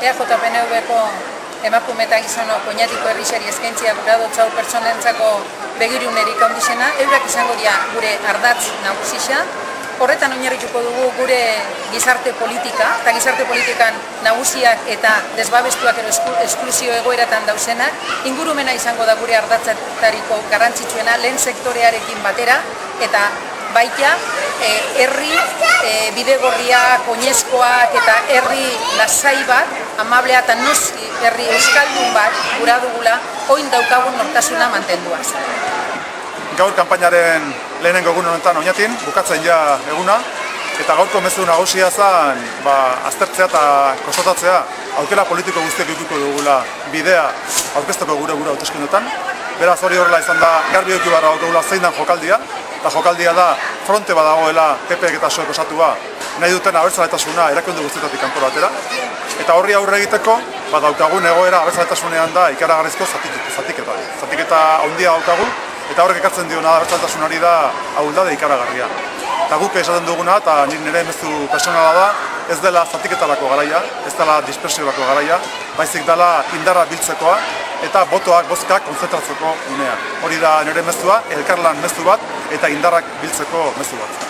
EAJ-PNV-ko emakume eta gizonok oinatiko herrixari eskaintzia guradotza pertsonentzako begirunerik handixena, eurak izango dira gure ardatz nagusisa. Horretan oinarrituko dugu gure gizarte politika, eta gizarte politikan nagusiak eta desbabestuak edo esklusio egoeratan dauzenak, ingurumena izango da gure ardatzatariko garrantzitsuena lehen sektorearekin batera, eta baita herri bidegorriak, oinezkoak eta herri lasai bat, amablea eta noski herri euskaldun bat gura dugula, oin daukagun nortasuna mantenduaz. Gaur kanpainaren lehenengo egun honetan Oñatin, bukatzen ja eguna, eta gaurko mezu nagusia zen aztertzea eta konstatatzea aukera politiko guztiak edukiko dugula bidea aurkezteko gure hauteskundeetan. Beraz hori horrela izan da, garbi eduki barra daukagula zein den jokaldia, eta jokaldia da fronte badagoela PPek eta PSOEk osatua nahi duten abertzaletasuna erakunde guztietatik kanpora atera. Eta horri aurre egiteko, daukagun egoera abertzaletasunean da ikaragarrizko zatiketa. Zatiketa handia daukagu, eta horrek ekartzen diona abertzaletasunari da ahuldade ikaragarria. Eta guk esaten duguna, eta nire mezu personala da, ez dela zatiketarako garaia, ez dela dispersiorako garaia, baizik dela indarra biltzekoa, eta botoak, bozkak konzentratzeko unea. Hori da nire mezua, elkarlan mezu bat, eta indarrak biltzeko mezu bat.